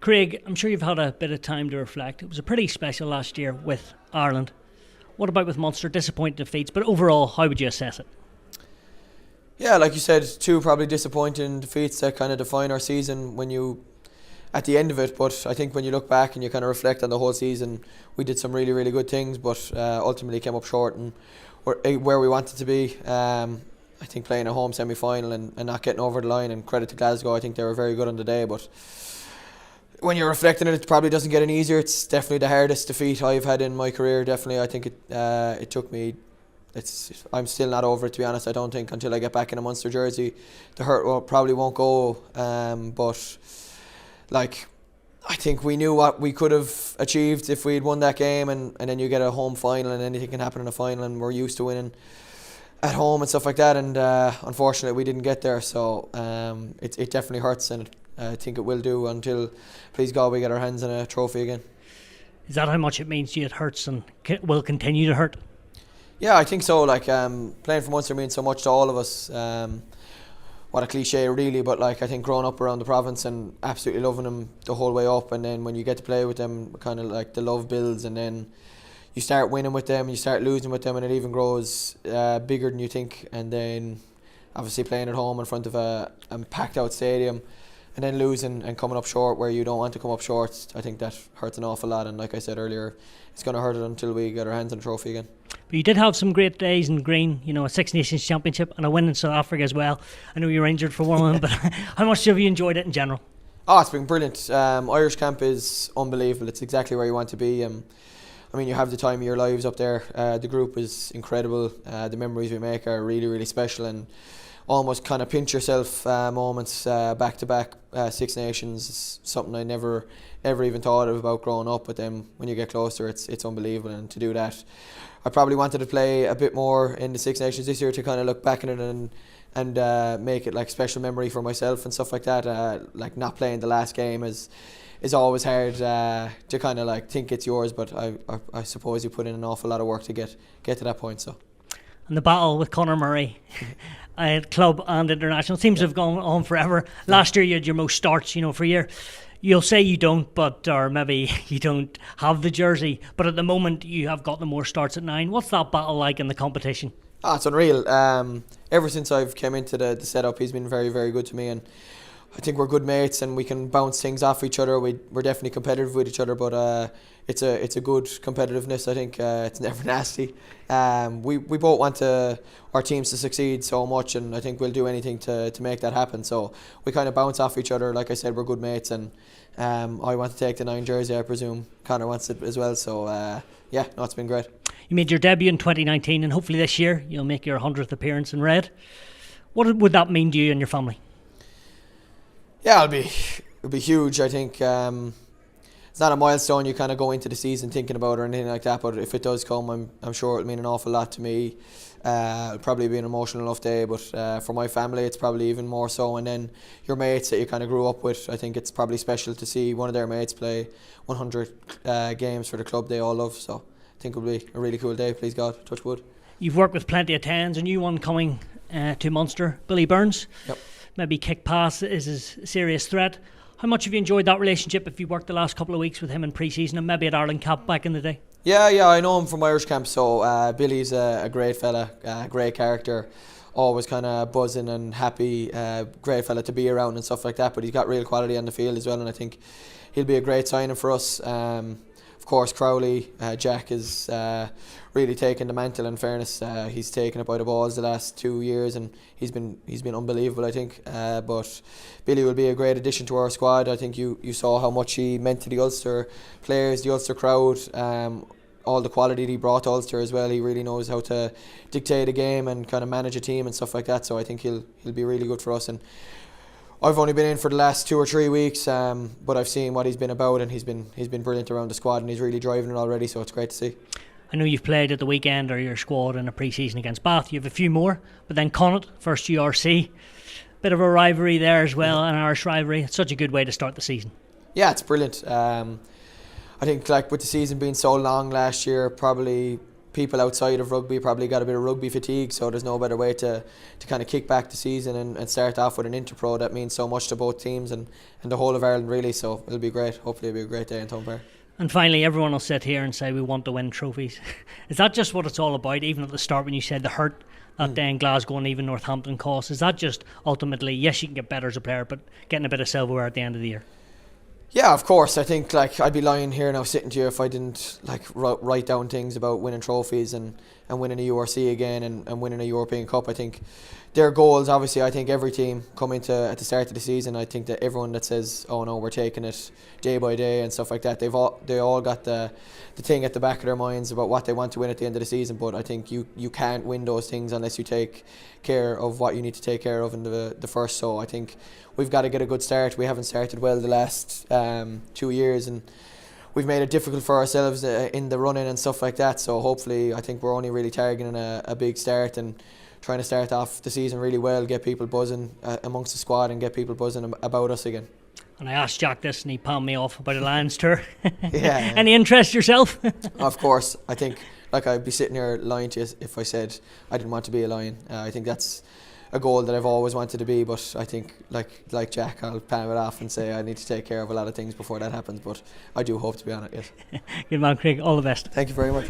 Craig, I'm sure you've had a bit of time to reflect. It was a pretty special last year with Ireland. What about with Munster? Disappointing defeats, but overall, how would you assess it? Yeah, like you said, two probably disappointing defeats that kind of define our season when you at the end of it. But I think when you look back and you kind of reflect on the whole season, we did some really, really good things, but ultimately came up short and where we wanted to be. I think playing a home semi-final and not getting over the line, and credit to Glasgow, I think they were very good on the day, but when you're reflecting it probably doesn't get any easier. It's definitely the hardest defeat I've had in my career. Definitely, I think it took me. I'm still not over it, to be honest. I don't think until I get back in a Munster jersey, the hurt probably won't go. But like, I think we knew what we could have achieved if we'd won that game, and then you get a home final, and anything can happen in a final, and we're used to winning at home and stuff like that. And unfortunately, we didn't get there. So it definitely hurts, and I think it will do until, please God, we get our hands on a trophy again. Is that how much it means to you? It hurts and will continue to hurt? Yeah, I think so. Like playing for Munster means so much to all of us. What a cliche, really, but like I think growing up around the province and absolutely loving them the whole way up, and then when you get to play with them, kind of like the love builds, and then you start winning with them, you start losing with them, and it even grows bigger than you think. And then obviously playing at home in front of a packed out stadium, and then losing and coming up short where you don't want to come up short, I think that hurts an awful lot. And like I said earlier, it's going to hurt it until we get our hands on the trophy again. But you did have some great days in green, a Six Nations Championship and a win in South Africa as well. I know you were injured for one of them, but how much have you enjoyed it in general? Oh, it's been brilliant. Irish camp is unbelievable. It's exactly where you want to be. I mean, you have the time of your lives up there. The group is incredible. The memories we make are really, really special, and almost kind of pinch yourself moments back to back. Six Nations is something I never even thought of about growing up, but then when you get closer, it's unbelievable. And to do that, I probably wanted to play a bit more in the Six Nations this year to kind of look back at it and make it like a special memory for myself and stuff like that. Like not playing the last game is always hard to kind of like think it's yours, but I suppose you put in an awful lot of work to get to that point. So. And the battle with Conor Murray at club and international seems to have gone on forever. Last year you had your most starts, for a year. You'll say you don't, or maybe you don't have the jersey, but at the moment you have got the more starts at 9. What's that battle like in the competition? It's unreal. Ever since I've came into the setup, he's been very, very good to me, and I think we're good mates and we can bounce things off each other. We're definitely competitive with each other, but it's a good competitiveness. I think it's never nasty. We both want our teams to succeed so much, and I think we'll do anything to make that happen. So we kind of bounce off each other. Like I said, we're good mates, and I want to take the 9 jersey. I presume Conor wants it as well. So it's been great. You made your debut in 2019, and hopefully this year you'll make your 100th appearance in red. What would that mean to you and your family? Yeah, it'll be huge. I think it's not a milestone you kind of go into the season thinking about or anything like that, but if it does come, I'm sure it'll mean an awful lot to me. It'll probably be an emotional enough day, but for my family it's probably even more so. And then your mates that you kind of grew up with, I think it's probably special to see one of their mates play 100 games for the club they all love. So I think it'll be a really cool day, please God, touch wood. You've worked with plenty of 10s, a new one coming to Munster, Billy Burns. Yep. Maybe kick pass is a serious threat. How much have you enjoyed that relationship if you worked the last couple of weeks with him in pre-season and maybe at Ireland Cup back in the day? Yeah, I know him from Irish camp, so Billy's a great fella, great character, always kind of buzzing and happy, great fella to be around and stuff like that, but he's got real quality on the field as well, and I think he'll be a great signing for us. Of course, Crowley, Jack is really taken the mantle. In fairness, he's taken it by the balls the last 2 years, and he's been unbelievable, I think. But Billy will be a great addition to our squad. I think you saw how much he meant to the Ulster players, the Ulster crowd, all the quality that he brought to Ulster as well. He really knows how to dictate a game and kind of manage a team and stuff like that. So I think he'll be really good for us. And I've only been in for the last 2 or 3 weeks, but I've seen what he's been about, and he's been brilliant around the squad, and he's really driving it already, so it's great to see. I know you've played at the weekend or your squad in a pre-season against Bath. You have a few more, but then Connacht, first URC. Bit of a rivalry there as well, an Irish rivalry. It's such a good way to start the season. Yeah, it's brilliant. I think like with the season being so long last year, probably people outside of rugby probably got a bit of rugby fatigue, so there's no better way to kind of kick back the season and start off with an interpro that means so much to both teams and the whole of Ireland really. So it'll be great. Hopefully it'll be a great day in Thome Park. And finally, everyone will sit here and say we want to win trophies. Is that just what it's all about? Even at the start when you said the hurt that day in Glasgow and even Northampton cost, is that just ultimately, yes, you can get better as a player, but getting a bit of silverware at the end of the year? Yeah, of course. I think I'd be lying here now sitting to you if I didn't write down things about winning trophies and winning a URC again and winning a European Cup. I think their goals, obviously, I think every team come into at the start of the season, I think that everyone that says, oh no, we're taking it day by day and stuff like that, they all got the thing at the back of their minds about what they want to win at the end of the season. But I think you can't win those things unless you take care of what you need to take care of in the first. So I think we've got to get a good start. We haven't started well the last 2 years, and we've made it difficult for ourselves in the running and stuff like that. So hopefully, I think we're only really targeting a big start and trying to start off the season really well, get people buzzing amongst the squad and get people buzzing about us again. And I asked Jack this and he palmed me off about a Lions tour. Yeah. Any interest yourself? Of course. I think I'd be sitting here lying to you if I said I didn't want to be a Lion. I think that's a goal that I've always wanted to be, but I think like Jack, I'll palm it off and say I need to take care of a lot of things before that happens, but I do hope to be on it, yes. Good man, Craig. All the best. Thank you very much.